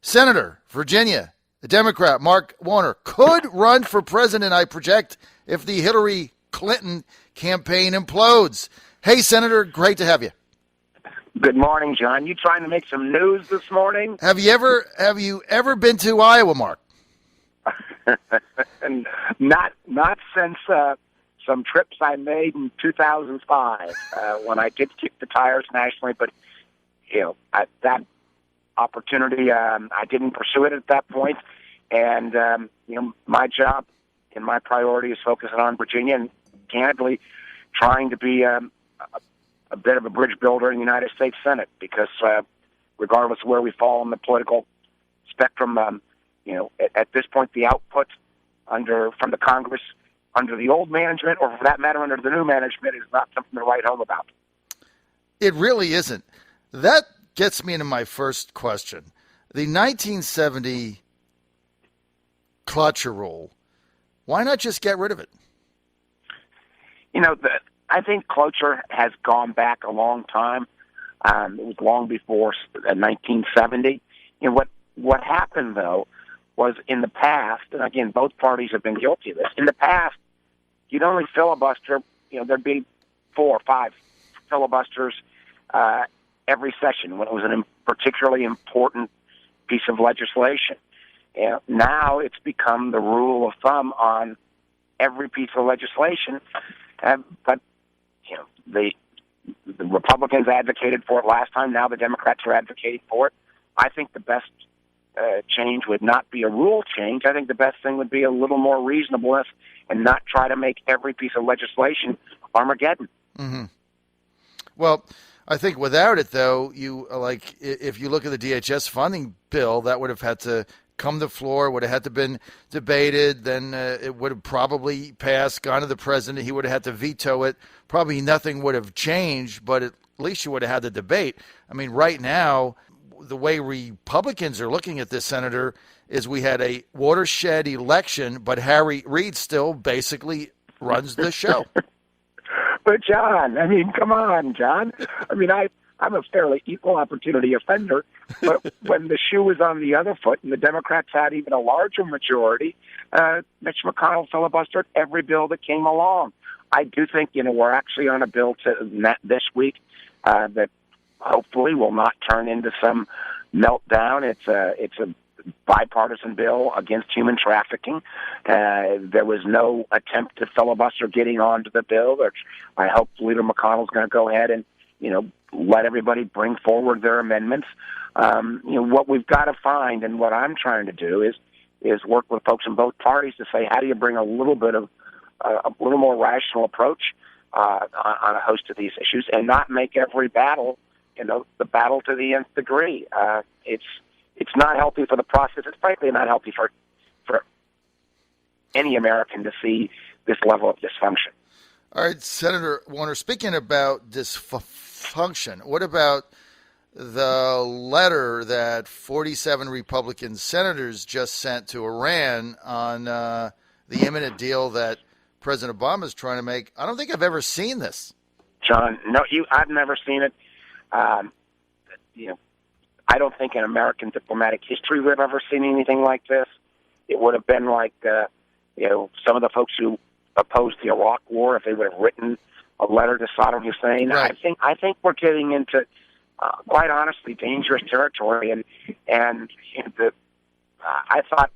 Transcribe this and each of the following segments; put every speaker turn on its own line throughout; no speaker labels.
Senator, Virginia, the Democrat, Mark Warner, could run for president, I project, if the Hillary Clinton campaign implodes. Hey, Senator, great to have you.
Good morning, John. You trying to make some news this morning?
Have you ever been to Iowa, Mark?
Not since some trips I made in 2005 when I did kick the tires nationally. But that opportunity, I didn't pursue it at that point. And my job and my priority is focusing on Virginia and candidly trying to be a bit of a bridge builder in the United States Senate, because regardless of where we fall on the political spectrum, at this point, the output from the Congress under the old management, or for that matter, under the new management, is not something to write home about.
It really isn't. That gets me into my first question. The 1970 cloture rule, why not just get rid of it?
I think cloture has gone back a long time. It was long before 1970. What happened, though, was in the past, and again, both parties have been guilty of this. In the past, you'd only filibuster, there'd be 4 or 5 filibusters every session when it was a particularly important piece of legislation. Now it's become the rule of thumb on every piece of legislation, but the Republicans advocated for it last time. Now the Democrats are advocating for it. I think the best change would not be a rule change. I think the best thing would be a little more reasonableness and not try to make every piece of legislation Armageddon.
Mm-hmm. Well, I think without it, though, if you look at the DHS funding bill, that would have had to come to the floor, would have had to been debated, then it would have probably passed, gone to the president, he would have had to veto it. Probably nothing would have changed, but at least you would have had the debate. I mean, right now, the way Republicans are looking at this, Senator, is we had a watershed election, but Harry Reid still basically runs the show.
But, John, come on, John. I'm a fairly equal opportunity offender, but when the shoe was on the other foot and the Democrats had even a larger majority, Mitch McConnell filibustered every bill that came along. I do think, we're actually on a bill this week that hopefully will not turn into some meltdown. It's a bipartisan bill against human trafficking. There was no attempt to filibuster getting onto the bill. I hope Leader McConnell's going to go ahead and, let everybody bring forward their amendments. What we've got to find, and what I'm trying to do, is work with folks in both parties to say, how do you bring a little more rational approach on a host of these issues, and not make every battle, the battle to the nth degree. It's not healthy for the process. It's frankly not healthy for any American to see this level of dysfunction.
All right, Senator Warner, speaking about dysfunction, what about the letter that 47 Republican senators just sent to Iran on the imminent deal that President Obama is trying to make? I don't think I've ever seen this.
John, no, I've never seen it. I don't think in American diplomatic history we've ever seen anything like this. It would have been like, some of the folks who opposed the Iraq War, if they would have written a letter to Saddam Hussein.
Right.
I think we're getting into, quite honestly, dangerous territory. And I thought,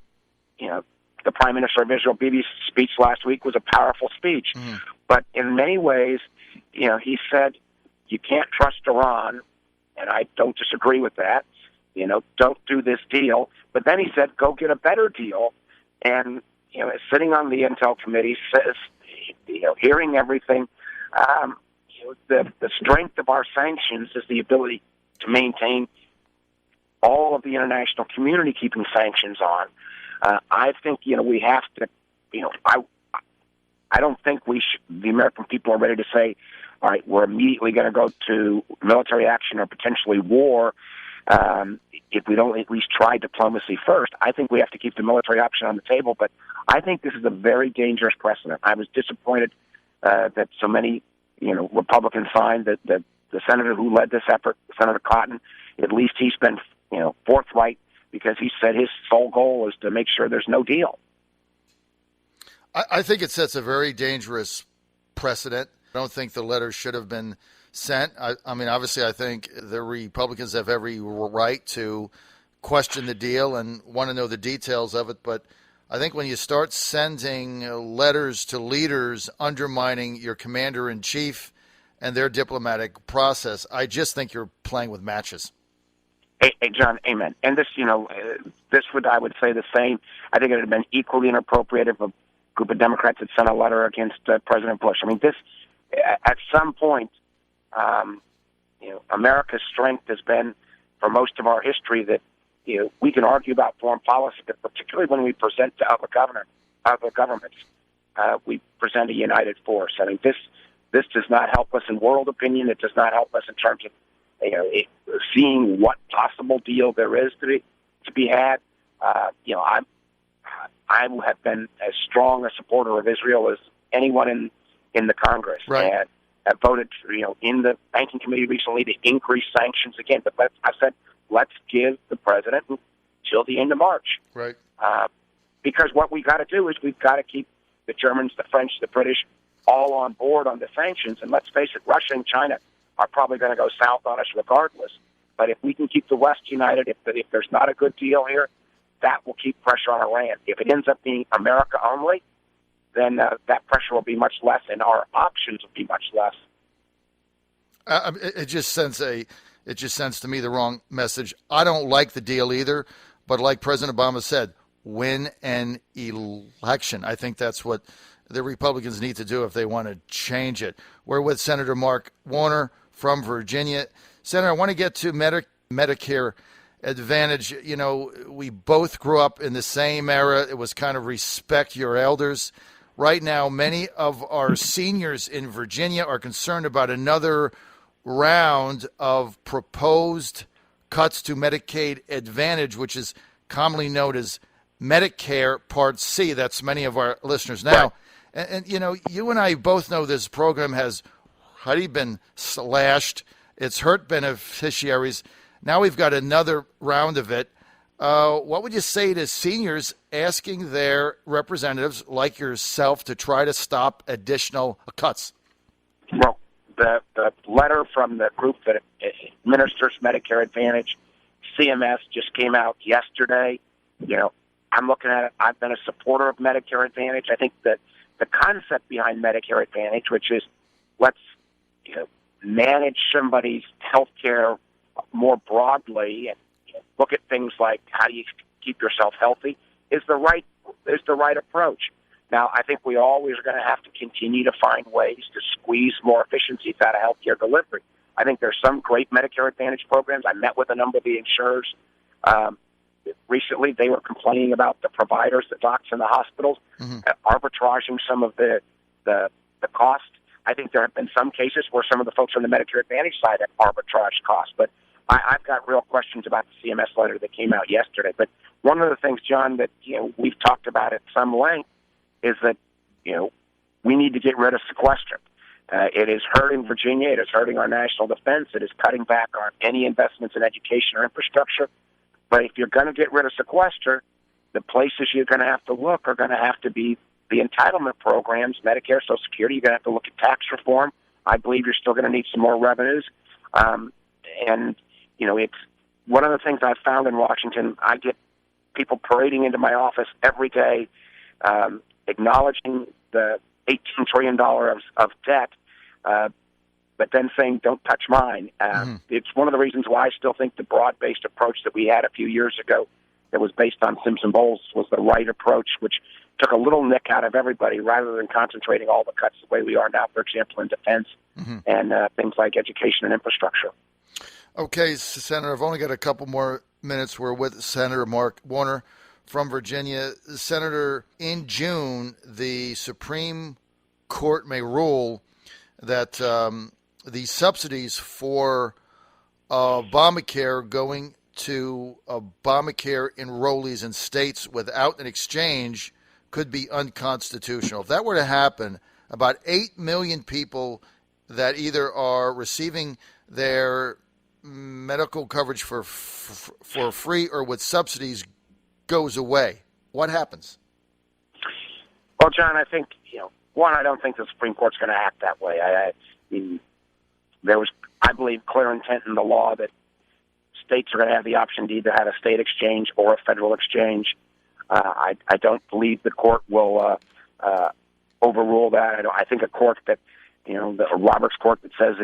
the Prime Minister of Israel, Bibi's speech last week was a powerful speech. Mm. But in many ways, he said, you can't trust Iran, and I don't disagree with that. Don't do this deal. But then he said, go get a better deal. And, sitting on the Intel Committee, says, hearing everything, the strength of our sanctions is the ability to maintain all of the international community keeping sanctions on. I think, we have to, I don't think the American people are ready to say, all right, we're immediately going to go to military action or potentially war if we don't at least try diplomacy first. I think we have to keep the military option on the table, but I think this is a very dangerous precedent. I was disappointed that so many, Republicans signed that the senator who led this effort, Senator Cotton, at least he's been, forthright, because because he said his sole goal is to make sure there's no deal.
I think it sets a very dangerous precedent. I don't think the letter should have been sent. I mean, obviously, I think the Republicans have every right to question the deal and want to know the details of it. But I think when you start sending letters to leaders undermining your commander-in-chief and their diplomatic process, I just think you're playing with matches.
Hey, John, amen. And this, this would, I would say the same. I think it would have been equally inappropriate if a group of Democrats had sent a letter against President Bush. I mean, this, at some point, America's strength has been, for most of our history, that we can argue about foreign policy, but particularly when we present to other governments, we present a united force. I mean, this does not help us in world opinion. It does not help us in terms of seeing what possible deal there is to be had. I have been as strong a supporter of Israel as anyone in the Congress,
right.
And have voted, in the banking committee recently to increase sanctions again. But I said, let's give the president till the end of March,
right?
Because what we got to do is we've got to keep the Germans, the French, the British all on board on the sanctions. And let's face it, Russia and China are probably going to go south on us regardless. But if we can keep the West united, if there's not a good deal here, that will keep pressure on Iran. If it ends up being America only, then that pressure will be much less, and our options will be much less.
It just sends to me the wrong message. I don't like the deal either, but like President Obama said, win an election. I think that's what the Republicans need to do if they want to change it. We're with Senator Mark Warner from Virginia. Senator, I want to get to Medicare Advantage. We both grew up in the same era. It was kind of respect your elders. Right now, many of our seniors in Virginia are concerned about another round of proposed cuts to Medicaid Advantage, which is commonly known as Medicare Part C. That's many of our listeners now. And you and I both know this program has already been slashed. It's hurt beneficiaries. Now we've got another round of it. What would you say to seniors asking their representatives like yourself to try to stop additional cuts?
Well, the letter from the group that administers Medicare Advantage, CMS, just came out yesterday. I'm looking at it. I've been a supporter of Medicare Advantage. I think that the concept behind Medicare Advantage, which is let's manage somebody's health care more broadly and look at things like how do you keep yourself healthy, is the right approach. Now, I think we always are going to have to continue to find ways to squeeze more efficiencies out of healthcare delivery. I think there's some great Medicare Advantage programs. I met with a number of the insurers recently. They were complaining about the providers, the docs in the hospitals, arbitraging some of the cost. I think there have been some cases where some of the folks on the Medicare Advantage side have arbitraged costs. But I've got real questions about the CMS letter that came out yesterday. But one of the things, John, that we've talked about at some length is that we need to get rid of sequester. It is hurting Virginia. It is hurting our national defense. It is cutting back on any investments in education or infrastructure. But if you're going to get rid of sequester, the places you're going to have to look are going to have to be the entitlement programs, Medicare, Social Security. You're going to have to look at tax reform. I believe you're still going to need some more revenues. It's one of the things I've found in Washington. I get people parading into my office every day, acknowledging the $18 trillion of debt, but then saying, don't touch mine. It's one of the reasons why I still think the broad-based approach that we had a few years ago that was based on Simpson-Bowles was the right approach, which took a little nick out of everybody rather than concentrating all the cuts the way we are now, for example, in defense and things like education and infrastructure.
Okay, Senator, I've only got a couple more minutes. We're with Senator Mark Warner from Virginia. Senator, in June, the Supreme Court may rule that the subsidies for Obamacare going to Obamacare enrollees in states without an exchange could be unconstitutional. If that were to happen, about 8 million people that either are receiving their medical coverage for free or with subsidies goes away, what happens?
Well, John, I think, one, I don't think the Supreme Court's going to act that way. I mean, there was, I believe, clear intent in the law that states are going to have the option to either have a state exchange or a federal exchange. I don't believe the court will overrule that. I think a court that, the Roberts Court that says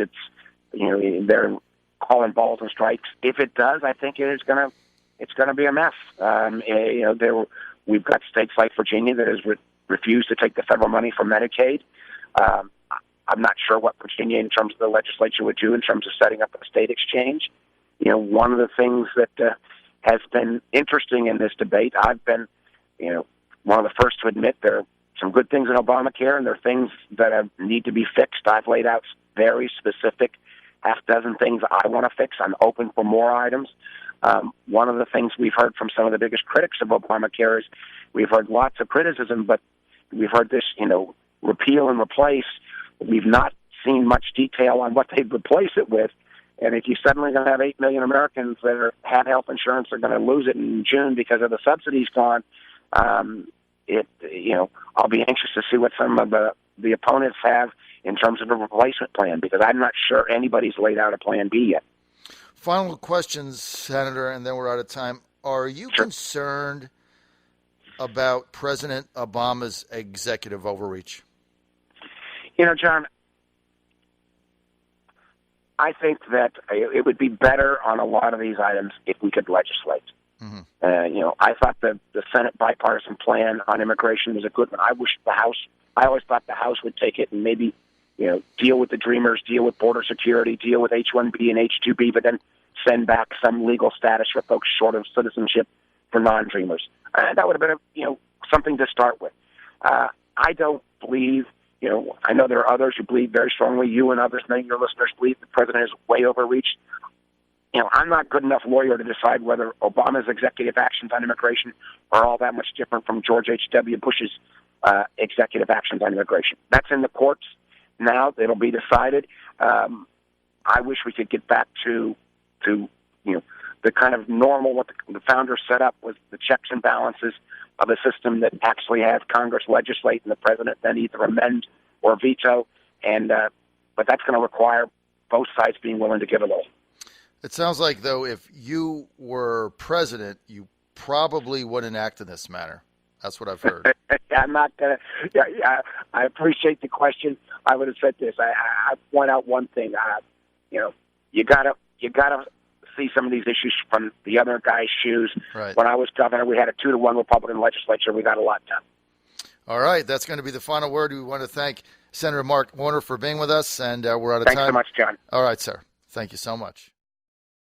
they're calling balls and strikes. If it does, I think it's going to be a mess. We've got states like Virginia that has refused to take the federal money from Medicaid. I'm not sure what Virginia, in terms of the legislature, would do in terms of setting up a state exchange. One of the things that has been interesting in this debate, I've been, one of the first to admit there are some good things in Obamacare, and there are things that need to be fixed. I've laid out very specific half dozen things I want to fix. I'm open for more items. One of the things we've heard from some of the biggest critics of Obamacare is we've heard lots of criticism, but we've heard this, repeal and replace. We've not seen much detail on what they'd replace it with. And if you suddenly going to have 8 million Americans that have health insurance are going to lose it in June because of the subsidies gone, I'll be anxious to see what some of the opponents have in terms of a replacement plan, because I'm not sure anybody's laid out a plan B yet.
Final questions, Senator, and then we're out of time. Are you
Sure.
concerned about President Obama's executive overreach?
John, I think that it would be better on a lot of these items if we could legislate.
Mm-hmm.
I thought the Senate bipartisan plan on immigration was a good one. I always thought the House would take it and maybe, deal with the Dreamers, deal with border security, deal with H-1B and H-2B, but then send back some legal status for folks short of citizenship for non-Dreamers. That would have been, something to start with. I don't believe, I know there are others who believe very strongly, you and others, many of your listeners believe the president has way overreached. I'm not good enough lawyer to decide whether Obama's executive actions on immigration are all that much different from George H.W. Bush's executive actions on immigration. That's in the courts now. It'll be decided. I wish we could get back to the kind of normal, what the founders set up was the checks and balances of a system that actually has Congress legislate and the president then either amend or veto. But that's going to require both sides being willing to give a little.
It sounds like, though, if you were president, you probably wouldn't act in this manner. That's what I've heard.
I'm not going to. Yeah, I appreciate the question. I would have said this. I point out one thing. You gotta see some of these issues from the other guy's shoes.
Right.
When I was governor, we had a 2-to-1 Republican legislature. We got a lot done.
All right, that's going to be the final word. We want to thank Senator Mark Warner for being with us, and we're out of time.
Thanks so much, John.
All right, sir. Thank you so much.